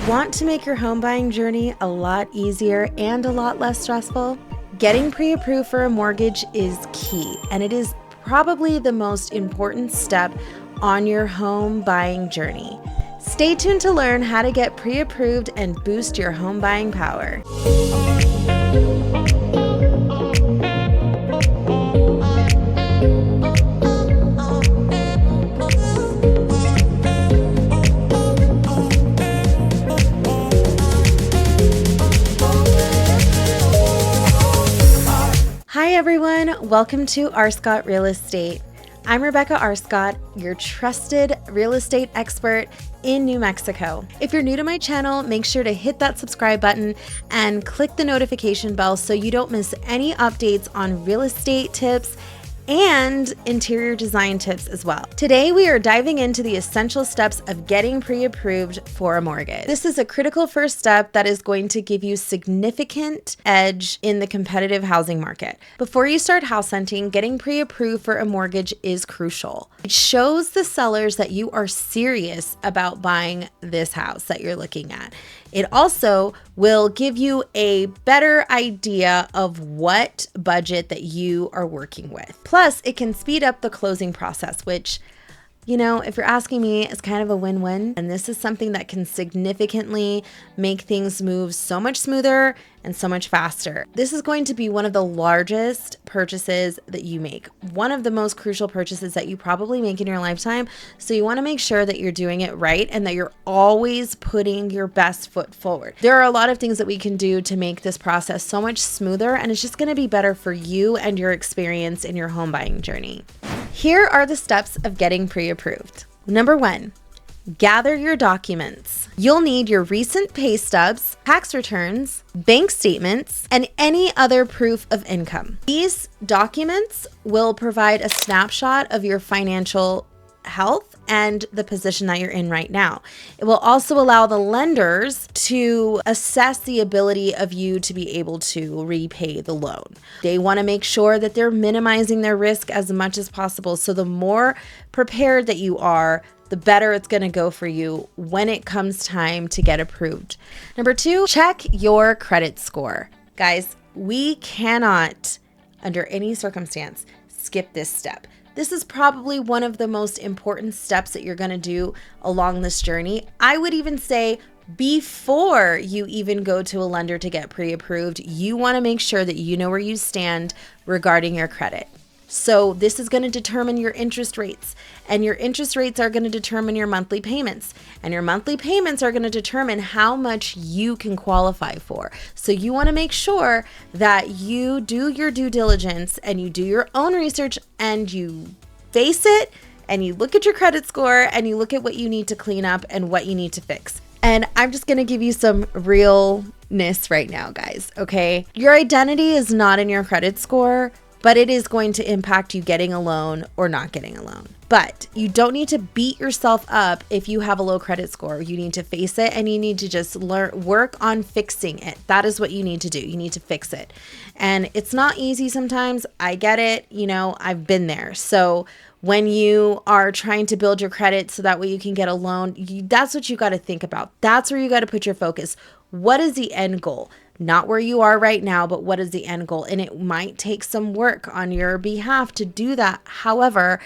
Want to make your home buying journey a lot easier and a lot less stressful? Getting pre-approved for a mortgage is key, and it is probably the most important step on your home buying journey. Stay tuned to learn how to get pre-approved and boost your home buying power. Hi everyone, welcome to 𝗓𝗏𝒏😅 Real Estate. I'm rebecca.arscott, your trusted real estate expert in New Mexico. If you're new to my channel, make sure to hit that subscribe button and click the notification bell so you don't miss any updates on real estate tips and interior design tips as well. Today, we are diving into the essential steps of getting pre-approved for a mortgage. This is a critical first step that is going to give you significant edge in the competitive housing market. Before you start house hunting, getting pre-approved for a mortgage is crucial. It shows the sellers that you are serious about buying this house that you're looking at. It also will give you a better idea of what budget that you are working with. Plus, it can speed up the closing process, which, you know, if you're asking me, is kind of a win-win. And this is something that can significantly make things move so much smoother and so much faster. This is going to be one of the largest purchases that you make, one of the most crucial purchases that you probably make in your lifetime. So you want to make sure that you're doing it right and that you're always putting your best foot forward. There are a lot of things that we can do to make this process so much smoother, and it's just going to be better for you and your experience in your home buying journey. Here are the steps of getting pre-approved. Number 1, gather your documents. You'll need your recent pay stubs, tax returns, bank statements, and any other proof of income. These documents will provide a snapshot of your financial health and the position that you're in right now. It will also allow the lenders to assess the ability of you to be able to repay the loan. They want to make sure that they're minimizing their risk as much as possible. So the more prepared that you are, the better it's going to go for you when it comes time to get approved. Number 2, check your credit score. Guys, we cannot, under any circumstance, skip this step. This is probably one of the most important steps that you're going to do along this journey. I would even say before you even go to a lender to get pre-approved, you want to make sure that you know where you stand regarding your credit. So this is going to determine your interest rates, and your interest rates are going to determine your monthly payments, and your monthly payments are going to determine how much you can qualify for. So you want to make sure that you do your due diligence and you do your own research and you face it and you look at your credit score and you look at what you need to clean up and what you need to fix. And I'm just going to give you some realness right now, guys, okay? Your identity is not in your credit score, but it is going to impact you getting a loan or not getting a loan. But you don't need to beat yourself up if you have a low credit score. You need to face it and you need to just work on fixing it. That is what you need to do. You need to fix it. And it's not easy sometimes. I get it. You know, I've been there. So when you are trying to build your credit so that way you can get a loan, that's what you got to think about. That's where you got to put your focus. What is the end goal? Not where you are right now, but what is the end goal? And it might take some work on your behalf to do that. However,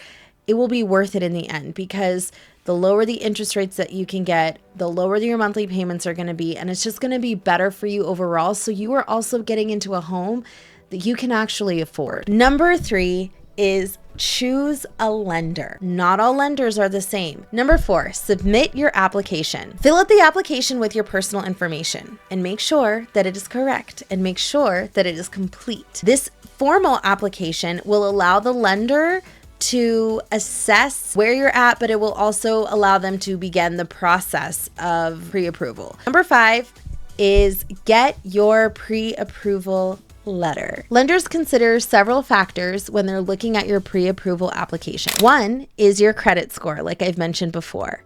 it will be worth it in the end, because the lower the interest rates that you can get, the lower your monthly payments are going to be, and it's just going to be better for you overall. So you are also getting into a home that you can actually afford. Number 3 is choose a lender. Not all lenders are the same. Number 4, submit your application. Fill out the application with your personal information and make sure that it is correct and make sure that it is complete. This formal application will allow the lender to assess where you're at, but it will also allow them to begin the process of pre-approval. Number 5 is get your pre-approval letter. Lenders consider several factors when they're looking at your pre-approval application. 1 is your credit score, like I've mentioned before.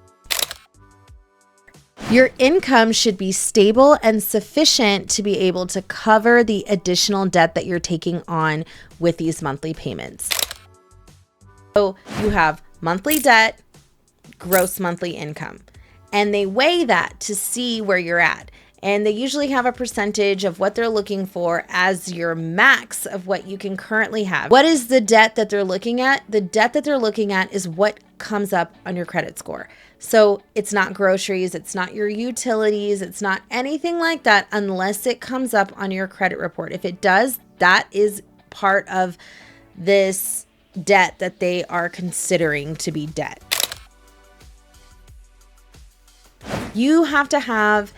Your income should be stable and sufficient to be able to cover the additional debt that you're taking on with these monthly payments. So you have monthly debt, gross monthly income. and they weigh that to see where you're at. And they usually have a percentage of what they're looking for as your max of what you can currently have. What is the debt that they're looking at? The debt that they're looking at is what comes up on your credit score. So it's not groceries, it's not your utilities, it's not anything like that unless it comes up on your credit report. If it does, that is part of this debt that they are considering to be debt. You have to have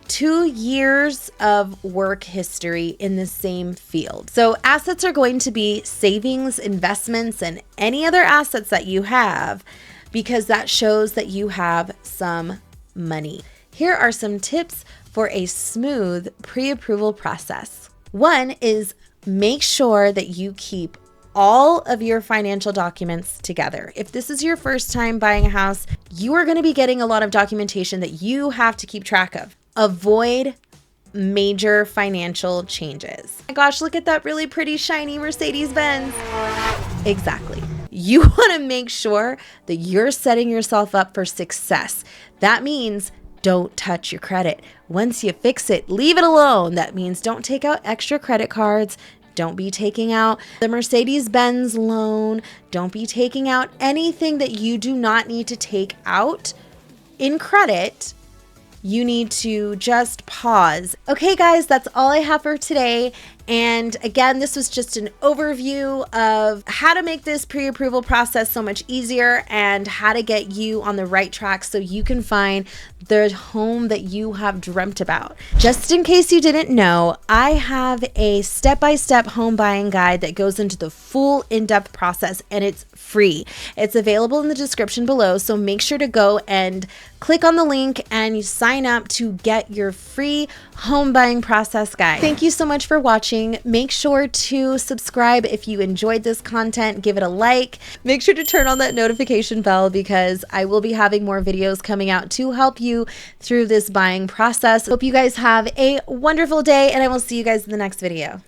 2 years of work history in the same field. So assets are going to be savings, investments, and any other assets that you have, because that shows that you have some money. Here are some tips for a smooth pre-approval process. One is make sure that you keep all of your financial documents together. If this is your first time buying a house, you are going to be getting a lot of documentation that you have to keep track of. Avoid major financial changes. Oh my gosh, look at that really pretty shiny Mercedes-Benz. Exactly. You want to make sure that you're setting yourself up for success. That means don't touch your credit. Once you fix it, leave it alone. That means don't take out extra credit cards. Don't be taking out the Mercedes-Benz loan. Don't be taking out anything that you do not need to take out in credit. You need to just pause. Okay, guys, that's all I have for today. And again, this was just an overview of how to make this pre-approval process so much easier and how to get you on the right track so you can find the home that you have dreamt about. Just in case you didn't know, I have a step-by-step home buying guide that goes into the full in-depth process, and it's free. It's available in the description below, so make sure to go and click on the link and you sign up to get your free home buying process guide. Thank you so much for watching. Make sure to subscribe if you enjoyed this content. Give it a like. Make sure to turn on that notification bell because I will be having more videos coming out to help you through this buying process. Hope you guys have a wonderful day, and I will see you guys in the next video.